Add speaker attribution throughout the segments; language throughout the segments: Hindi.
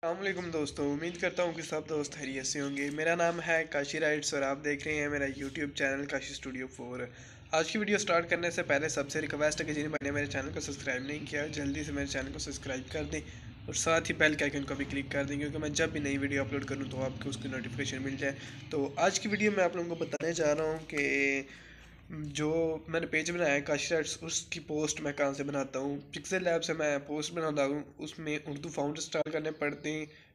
Speaker 1: अस्सलामुअलैकुम दोस्तों, उम्मीद करता हूँ कि सब दोस्त खैरियत से होंगे। मेरा नाम है काशी राइट्स और आप देख रहे हैं मेरा यूट्यूब चैनल काशी स्टूडियो 4। आज की वीडियो स्टार्ट करने से पहले सबसे रिक्वेस्ट है कि जिन्हें मैंने मेरे चैनल को सब्सक्राइब नहीं किया जल्दी से मेरे चैनल को सब्सक्राइब कर दें और साथ ही बेल के आइकन को भी क्लिक कर दें, क्योंकि मैं जब भी नई वीडियो अपलोड करूँ तो आपको उसकी नोटिफिकेशन मिल जाए। तो आज की वीडियो में आप लोगों को बताने जा रहा हूँ कि जो मैंने पेज बनाया है काशी राइट्स, उसकी पोस्ट मैं कहाँ से बनाता हूँ। पिक्सल लैब से मैं पोस्ट बनाता हूँ, उसमें उर्दू फाउंट इंस्टॉल करने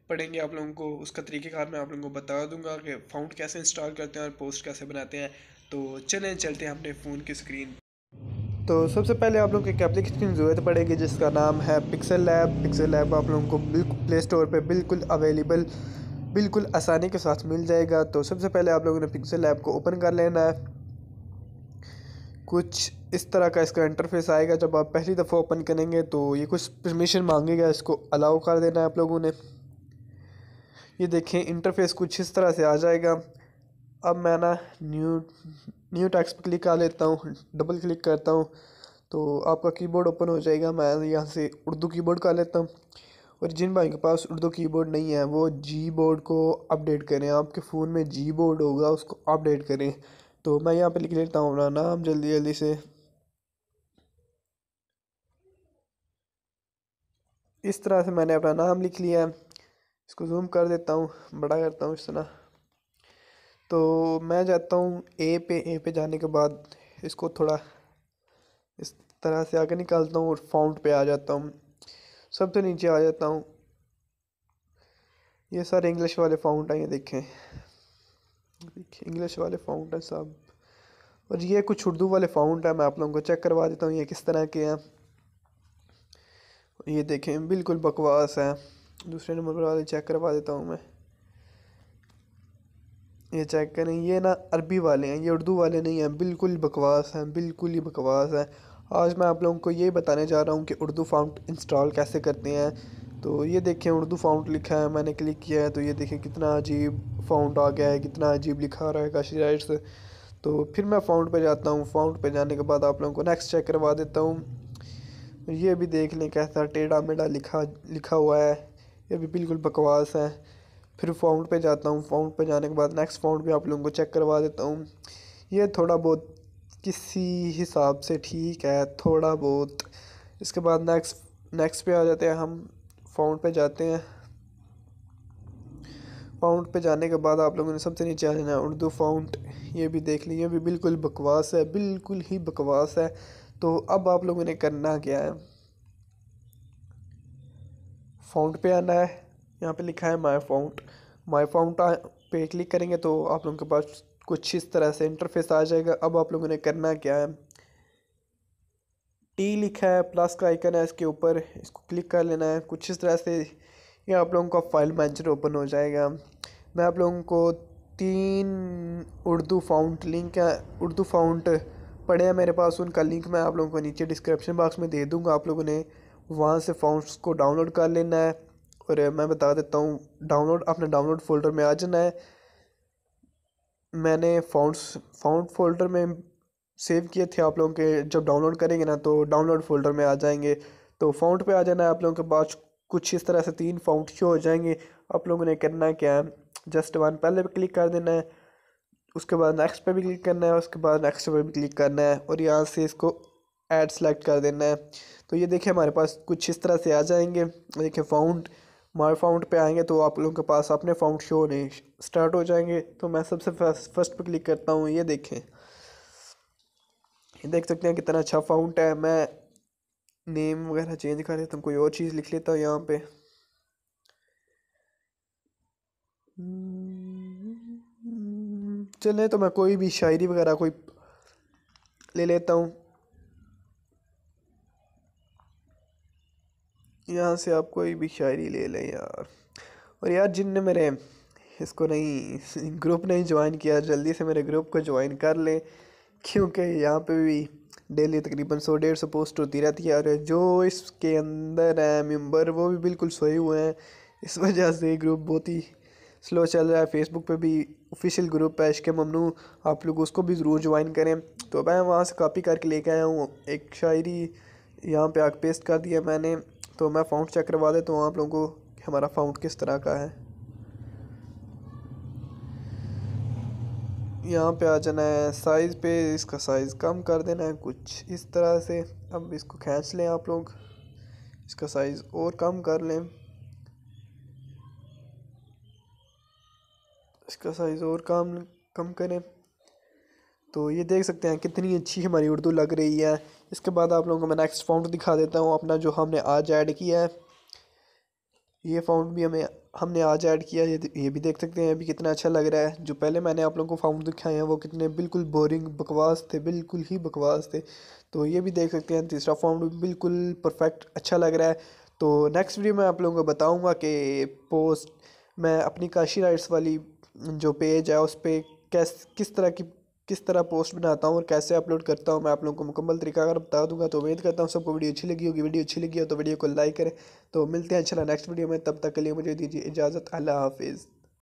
Speaker 1: पड़ेंगे आप लोगों को। उसका तरीक़ेकार मैं आप लोगों को बता दूंगा कि फाउंट कैसे इंस्टॉल करते हैं और पोस्ट कैसे बनाते हैं। तो चलें चलते हैं अपने फ़ोन की स्क्रीन। तो सबसे पहले आप लोगों को एक एप्लीकेशन की ज़रूरत पड़ेगी जिसका नाम है पिक्सल लैब। पिक्सल लैब आप लोगों को बिल्कुल प्ले स्टोर पे बिल्कुल अवेलेबल, बिल्कुल आसानी के साथ मिल जाएगा। तो सबसे पहले आप लोगों ने पिक्सल लैब को ओपन कर लेना है। कुछ इस तरह का इसका इंटरफेस आएगा। जब आप पहली दफ़ा ओपन करेंगे तो ये कुछ परमिशन मांगेगा, इसको अलाउ कर देना है आप लोगों ने। ये देखें इंटरफेस कुछ इस तरह से आ जाएगा। अब मैं ना न्यू न्यू टेक्स्ट पर क्लिक कर लेता हूँ, डबल क्लिक करता हूँ तो आपका कीबोर्ड ओपन हो जाएगा। मैं यहाँ से उर्दू कीबोर्ड कर लेता हूँ। और जिन भाई के पास उर्दू कीबोर्ड नहीं है वो जी बोर्ड को अपडेट करें। आपके फ़ोन में जी बोर्ड होगा, उसको अपडेट करें। तो मैं यहाँ पे लिख लेता हूँ अपना नाम जल्दी जल्दी से। इस तरह से मैंने अपना नाम लिख लिया है। इसको जूम कर देता हूँ, बड़ा करता हूँ इस तरह। तो मैं जाता हूँ ए पे जाने के बाद इसको थोड़ा इस तरह से आगे निकालता हूँ और फाउंट पे आ जाता हूँ। सबसे नीचे आ जाता हूँ। ये सारे इंग्लिश वाले फाउंट हैं, ये देखें, देखिए इंग्लिश वाले फाउंट हैं सब। और ये कुछ उर्दू वाले फाउंट हैं, मैं आप लोगों को चेक करवा देता हूँ ये किस तरह के हैं। ये देखें बिल्कुल बकवास है। दूसरे नंबर वाले चेक करवा देता हूँ मैं। ये चेक करें, ये ना अरबी वाले हैं, ये उर्दू वाले नहीं हैं। बिल्कुल बकवास हैं, बिल्कुल ही बकवास है। आज मैं आप लोगों को ये बताने जा रहा हूँ कि उर्दू फाउंट इंस्टॉल कैसे करते हैं। तो ये देखें उर्दू फाउंट लिखा है, मैंने क्लिक किया है तो ये देखें कितना अजीब फाउंट आ गया है, कितना अजीब लिखा रहा है काशी राइट्स। तो फिर मैं फाउंट पे जाता हूँ। फाउंट पे जाने के बाद आप लोगों को नेक्स्ट चेक करवा देता हूँ। ये भी देख लें कैसा टेढ़ा मेढ़ा लिखा लिखा हुआ है, ये भी बिल्कुल बकवास है। फिर फाउंट पे जाता हूँ। फाउंट पे जाने के बाद नेक्स्ट फाउंट भी आप लोगों को चेक करवा देता हूँ। ये थोड़ा बहुत किसी हिसाब से ठीक है, थोड़ा बहुत। इसके बाद नेक्स्ट नेक्स्ट पे आ जाते हैं हम। फाउंट पे जाते हैं। फाउंट पे जाने के बाद आप लोगों ने सबसे नीचे आ जाना है उर्दू फाउंट। ये भी देख लीजिए, ये भी बिल्कुल बकवास है, बिल्कुल ही बकवास है। तो अब आप लोगों ने करना क्या है, फाउंट पे आना है। यहाँ पे लिखा है माय फाउंट। माय फाउंट पे क्लिक करेंगे तो आप लोगों के पास कुछ इस तरह से इंटरफेस आ जाएगा। अब आप लोगों ने करना क्या है, टी लिखा है, प्लस का आइकन है इसके ऊपर, इसको क्लिक कर लेना है। कुछ इस तरह से ये आप लोगों का फाइल मैनेजर ओपन हो जाएगा। मैं आप लोगों को 3 उर्दू फाउंट लिंक है, उर्दू फाउंट पड़े हैं मेरे पास, उनका लिंक मैं आप लोगों को नीचे डिस्क्रिप्शन बॉक्स में दे दूंगा। आप लोगों ने वहाँ से फाउंट्स को डाउनलोड कर लेना है। और मैं बता देता हूँ, डाउनलोड अपने डाउनलोड फोल्डर में आ जाना है। मैंने फाउंट फोल्डर में सेव किए थे। आप लोगों के जब डाउनलोड करेंगे ना तो डाउनलोड फोल्डर में आ जाएंगे। तो फाउंट पे आ जाना है। आप लोगों के पास कुछ इस तरह से 3 फाउंट शो हो जाएंगे। आप लोगों ने करना क्या है, जस्ट वन पहले पे क्लिक कर देना है, उसके बाद नेक्स्ट पे भी क्लिक करना है, उसके बाद नेक्स्ट पे भी क्लिक करना है और यहाँ से इसको ऐड सेलेक्ट कर देना है। तो ये देखिए हमारे पास कुछ इस तरह से आ जाएंगे। देखिए फाउंट, माय फाउंट पे आएंगे तो आप लोगों के पास अपने फाउंट शो होने स्टार्ट हो जाएंगे। तो मैं सबसे फर्स्ट पे क्लिक करता हूँ। ये देखें, ये देख सकते हैं कितना अच्छा फाउंट है। मैं नेम वगैरह चेंज कर देता हूँ, कोई और चीज़ लिख लेता हूँ यहाँ पे। चले तो मैं कोई भी शायरी वगैरह कोई ले लेता हूँ। यहाँ से आप कोई भी शायरी ले लें यार। और यार जिनने मेरे इसको नहीं ग्रुप नहीं ज्वाइन किया, जल्दी से मेरे ग्रुप को ज्वाइन कर लें, क्योंकि यहाँ पे भी डेली तकरीबन 100-150 पोस्ट होती रहती है। और जो इसके अंदर है मेंबर वो भी बिल्कुल सोए हुए हैं। इस वजह से ग्रुप बहुत ही स्लो चल रहा है। फेसबुक पे भी ऑफिशियल ग्रुप है इश्क ममनू, आप लोग उसको भी ज़रूर ज्वाइन करें। तो मैं वहाँ से कॉपी करके लेके आया हूँ एक शायरी, यहाँ पे आके पेस्ट कर दिया मैंने। तो मैं फाउंट चेक करवा देता हूँ आप लोगों को कि हमारा फ़ॉन्ट किस तरह का है। यहाँ पे आ जाना है साइज़ पे, इसका साइज़ कम कर देना है कुछ इस तरह से। अब इसको खींच लें आप लोग, इसका साइज़ और कम कर लें, इसका साइज़ और कम करें। तो ये देख सकते हैं कितनी अच्छी हमारी उर्दू लग रही है। इसके बाद आप लोगों को मैं नेक्स्ट फ़ॉन्ट दिखा देता हूँ अपना, जो हमने आज ऐड किया है। ये फ़ॉन्ट भी हमने आज ऐड किया है, ये भी देख सकते हैं अभी कितना अच्छा लग रहा है। जो पहले मैंने आप लोगों को फ़ॉन्ट दिखाए हैं वो कितने बिल्कुल बोरिंग बकवास थे, बिल्कुल ही बकवास थे। तो ये भी देख सकते हैं तीसरा फ़ॉन्ट भी बिल्कुल परफेक्ट अच्छा लग रहा है। तो नेक्स्ट वीडियो में आप लोगों को बताऊँगा कि पोस्ट मैं अपनी काशी राइट्स वाली जो पेज है उस पर किस तरह पोस्ट बनाता हूँ और कैसे अपलोड करता हूँ, मैं आप लोगों को मुकम्मल तरीका अगर बता दूंगा। तो उम्मीद करता हूँ सबको वीडियो अच्छी लगी होगी। वीडियो अच्छी लगी हो तो वीडियो को लाइक करें। तो मिलते हैं इंशाल्लाह नेक्स्ट वीडियो में, तब तक के लिए मुझे दीजिए इजाज़त। अल्लाह हाफिज़।